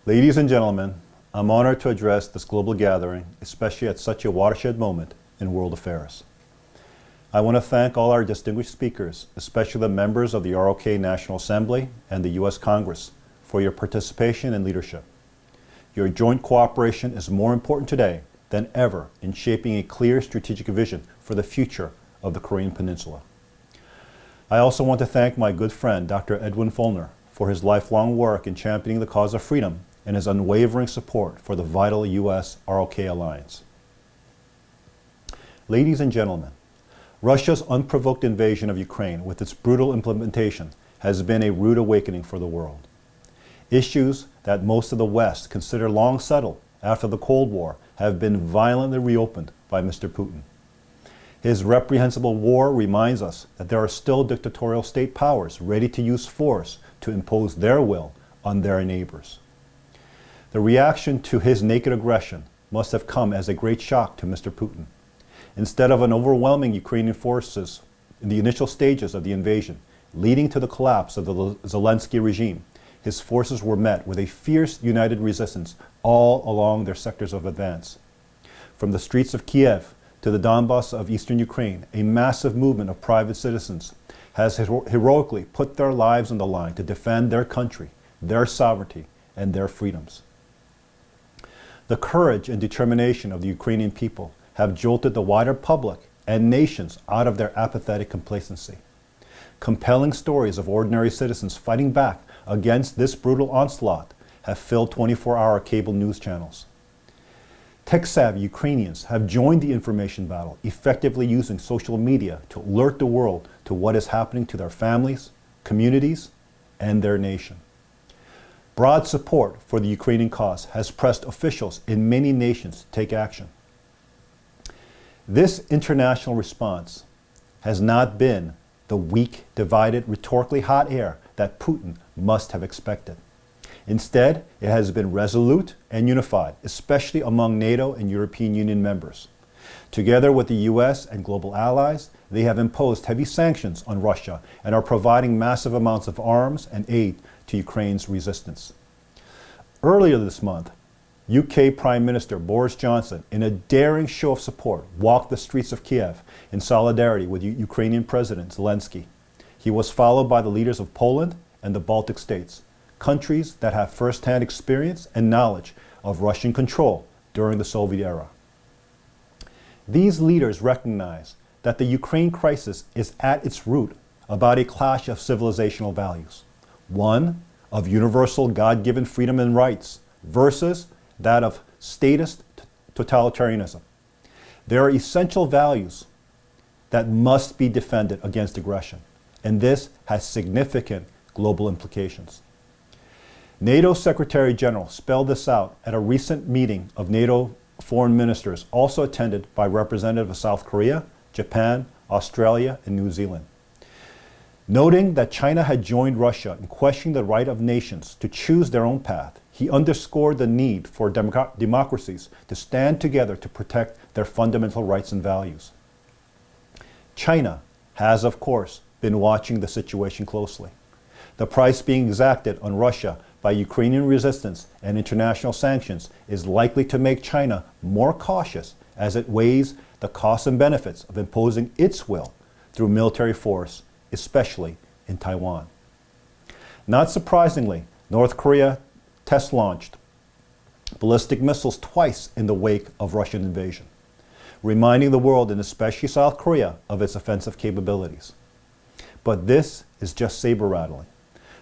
Ladies and gentlemen, I'm honored to address this global gathering, especially at such a watershed moment in world affairs. I want to thank all our distinguished speakers, especially the members of the ROK National Assembly and the U.S. Congress, for your participation and leadership. Your joint cooperation is more important today than ever in shaping a clear strategic vision for the future of the Korean Peninsula. I also want to thank my good friend, Dr. Edwin Follner, for his lifelong work in championing the cause of freedom and his unwavering support for the vital U.S. ROK alliance. Ladies and gentlemen, Russia's unprovoked invasion of Ukraine with its brutal implementation has been a rude awakening for the world. Issues that most of the West consider long settled after the Cold War have been violently reopened by Mr. Putin. His reprehensible war reminds us that there are still dictatorial state powers ready to use force to impose their will on their neighbors. The reaction to his naked aggression must have come as a great shock to Mr. Putin. Instead of an overwhelming Ukrainian forces in the initial stages of the invasion, leading to the collapse of the Zelensky regime, his forces were met with a fierce united resistance all along their sectors of advance. From the streets of Kiev to the Donbass of eastern Ukraine, a massive movement of private citizens has heroically put their lives on the line to defend their country, their sovereignty, and their freedoms. The courage and determination of the Ukrainian people have jolted the wider public and nations out of their apathetic complacency. Compelling stories of ordinary citizens fighting back against this brutal onslaught have filled 24-hour cable news channels. Tech-savvy Ukrainians have joined the information battle, effectively using social media to alert the world to what is happening to their families, communities, and their nation. Broad support for the Ukrainian cause has pressed officials in many nations to take action. This international response has not been the weak, divided, rhetorically hot air that Putin must have expected. Instead, it has been resolute and unified, especially among NATO and European Union members. Together with the U.S. and global allies, they have imposed heavy sanctions on Russia and are providing massive amounts of arms and aid to Ukraine's resistance. Earlier this month, UK Prime Minister Boris Johnson, in a daring show of support, walked the streets of Kiev in solidarity with Ukrainian President Zelensky. He was followed by the leaders of Poland and the Baltic states, countries that have first-hand experience and knowledge of Russian control during the Soviet era. These leaders recognize that the Ukraine crisis is at its root about a clash of civilizational values. One of universal God-given freedom and rights versus that of statist totalitarianism. There are essential values that must be defended against aggression, and this has significant global implications. NATO Secretary General spelled this out at a recent meeting of NATO foreign ministers, also attended by representatives of South Korea, Japan, Australia, and New Zealand. Noting that China had joined Russia in questioning the right of nations to choose their own path, he underscored the need for democracies to stand together to protect their fundamental rights and values. China has, of course, been watching the situation closely. The price being exacted on Russia by Ukrainian resistance and international sanctions is likely to make China more cautious as it weighs the costs and benefits of imposing its will through military force, especially in Taiwan. Not surprisingly, North Korea test-launched ballistic missiles twice in the wake of Russian invasion, reminding the world, and especially South Korea, of its offensive capabilities. But this is just saber-rattling.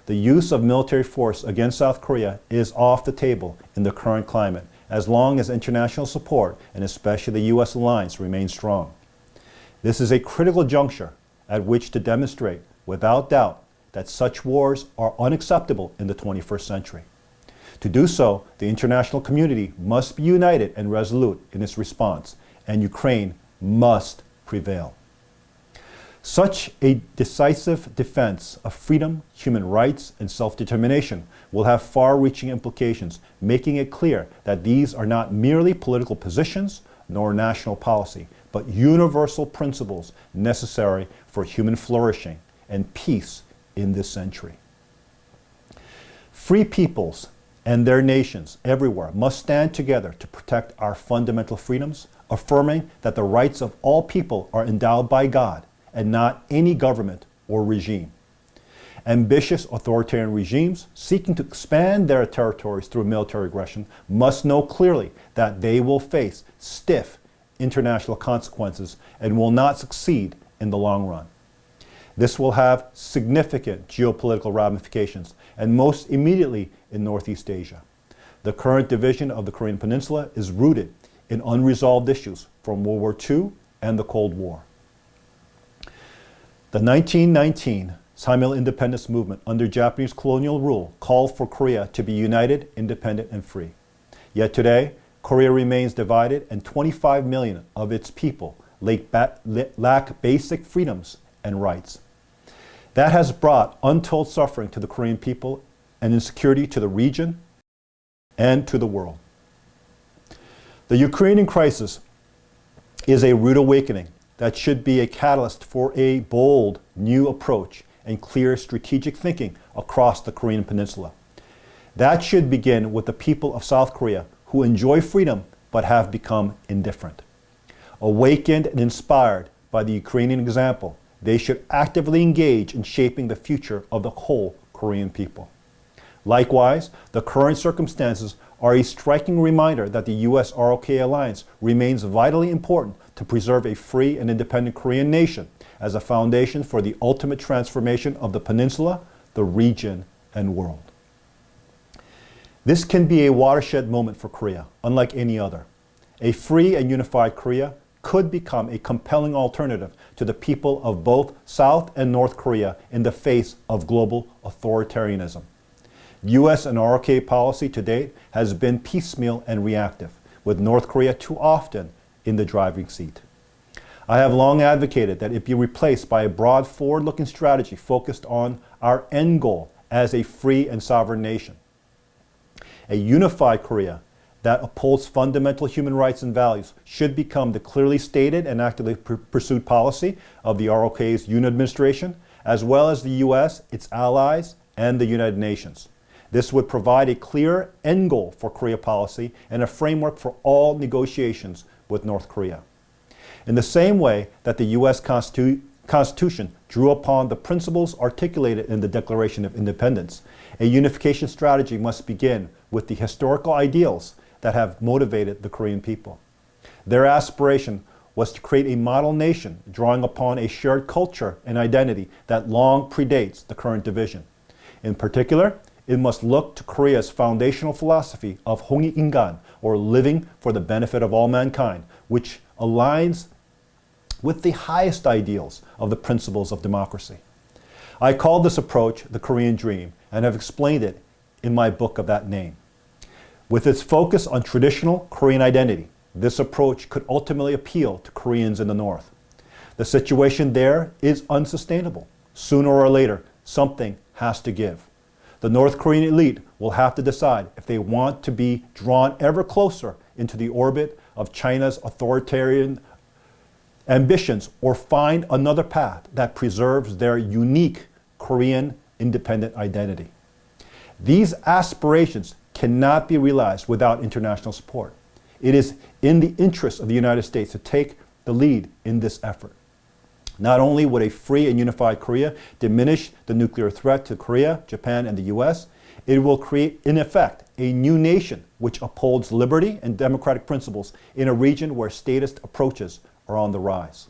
The use of military force against South Korea is off the table in the current climate, as long as international support, and especially the U.S. alliance, remains strong. This is a critical juncture at which to demonstrate, without doubt, that such wars are unacceptable in the 21st century. To do so, the international community must be united and resolute in its response, and Ukraine must prevail. Such a decisive defense of freedom, human rights, and self-determination will have far-reaching implications, making it clear that these are not merely political positions nor national policy, but universal principles necessary for human flourishing and peace in this century. Free peoples and their nations everywhere must stand together to protect our fundamental freedoms, affirming that the rights of all people are endowed by God and not any government or regime. Ambitious authoritarian regimes seeking to expand their territories through military aggression must know clearly that they will face stiff international consequences and will not succeed in the long run. This will have significant geopolitical ramifications, and most immediately in Northeast Asia. The current division of the Korean Peninsula is rooted in unresolved issues from World War II and the Cold War. The 1919 Simul independence movement under Japanese colonial rule called for Korea to be united, independent, and free. Yet today, Korea remains divided and 25 million of its people lack basic freedoms and rights. That has brought untold suffering to the Korean people and insecurity to the region and to the world. The Ukrainian crisis is a rude awakening that should be a catalyst for a bold new approach and clear strategic thinking across the Korean Peninsula. That should begin with the people of South Korea who enjoy freedom but have become indifferent. Awakened and inspired by the Ukrainian example, they should actively engage in shaping the future of the whole Korean people. Likewise, the current circumstances are a striking reminder that the U.S. ROK alliance remains vitally important to preserve a free and independent Korean nation as a foundation for the ultimate transformation of the peninsula, the region, and world. This can be a watershed moment for Korea, unlike any other. A free and unified Korea could become a compelling alternative to the people of both South and North Korea in the face of global authoritarianism. U.S. and ROK policy to date has been piecemeal and reactive, with North Korea too often in the driving seat. I have long advocated that it be replaced by a broad forward-looking strategy focused on our end goal as a free and sovereign nation. A unified Korea that upholds fundamental human rights and values should become the clearly stated and actively pursued policy of the ROK's Yoon administration, as well as the U.S., its allies, and the United Nations. This would provide a clear end goal for Korea policy and a framework for all negotiations with North Korea. In the same way that the U.S. Constitution drew upon the principles articulated in the Declaration of Independence, a unification strategy must begin with the historical ideals that have motivated the Korean people. Their aspiration was to create a model nation drawing upon a shared culture and identity that long predates the current division. In particular, it must look to Korea's foundational philosophy of Hongik-ingan, or living for the benefit of all mankind, which aligns with the highest ideals of the principles of democracy. I call this approach the Korean Dream and have explained it in my book of that name. With its focus on traditional Korean identity, this approach could ultimately appeal to Koreans in the North. The situation there is unsustainable. Sooner or later, something has to give. The North Korean elite will have to decide if they want to be drawn ever closer into the orbit of China's authoritarian ambitions or find another path that preserves their unique Korean independent identity. These aspirations cannot be realized without international support. It is in the interest of the United States to take the lead in this effort. Not only would a free and unified Korea diminish the nuclear threat to Korea, Japan, and the U.S., it will create, in effect, a new nation which upholds liberty and democratic principles in a region where statist approaches are on the rise.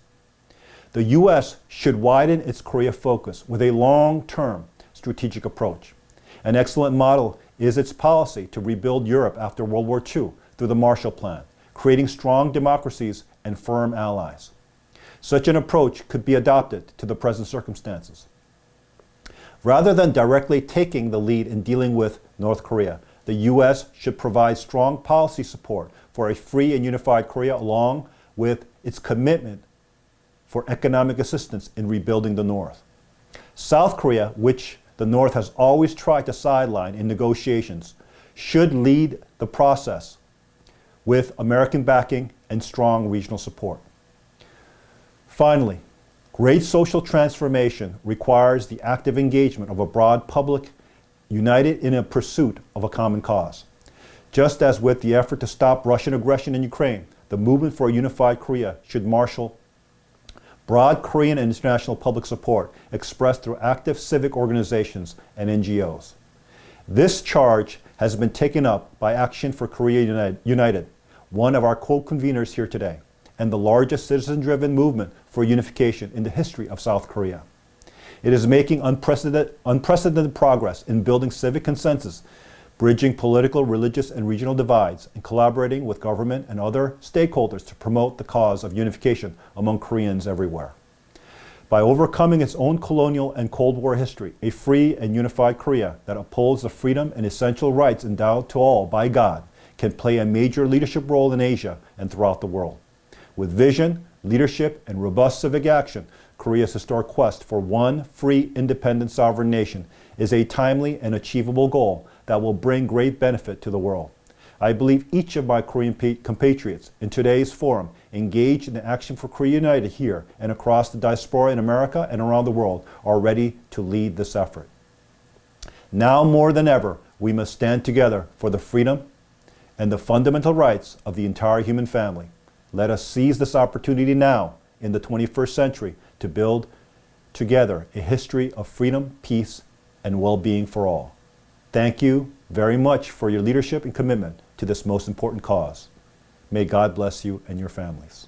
The U.S. should widen its Korea focus with a long-term strategic approach. An excellent model is its policy to rebuild Europe after World War II through the Marshall Plan, creating strong democracies and firm allies. Such an approach could be adopted to the present circumstances. Rather than directly taking the lead in dealing with North Korea, the U.S. should provide strong policy support for a free and unified Korea along with its commitment for economic assistance in rebuilding the North. South Korea, which the North has always tried to sideline in negotiations, should lead the process with American backing and strong regional support. Finally, great social transformation requires the active engagement of a broad public united in a pursuit of a common cause. Just as with the effort to stop Russian aggression in Ukraine, the movement for a unified Korea should marshal broad Korean and international public support expressed through active civic organizations and NGOs. This charge has been taken up by Action for Korea United, one of our co-conveners here today, and the largest citizen-driven movement for unification in the history of South Korea. It is making unprecedented progress in building civic consensus, bridging political, religious, and regional divides, and collaborating with government and other stakeholders to promote the cause of unification among Koreans everywhere. By overcoming its own colonial and Cold War history, a free and unified Korea that upholds the freedom and essential rights endowed to all by God can play a major leadership role in Asia and throughout the world. With vision, leadership, and robust civic action, Korea's historic quest for one free, independent, sovereign nation is a timely and achievable goal that will bring great benefit to the world. I believe each of my Korean compatriots in today's forum engaged in the Action for Korea United here and across the diaspora in America and around the world are ready to lead this effort. Now more than ever, we must stand together for the freedom and the fundamental rights of the entire human family. Let us seize this opportunity now in the 21st century to build together a history of freedom, peace, and well-being for all. Thank you very much for your leadership and commitment to this most important cause. May God bless you and your families.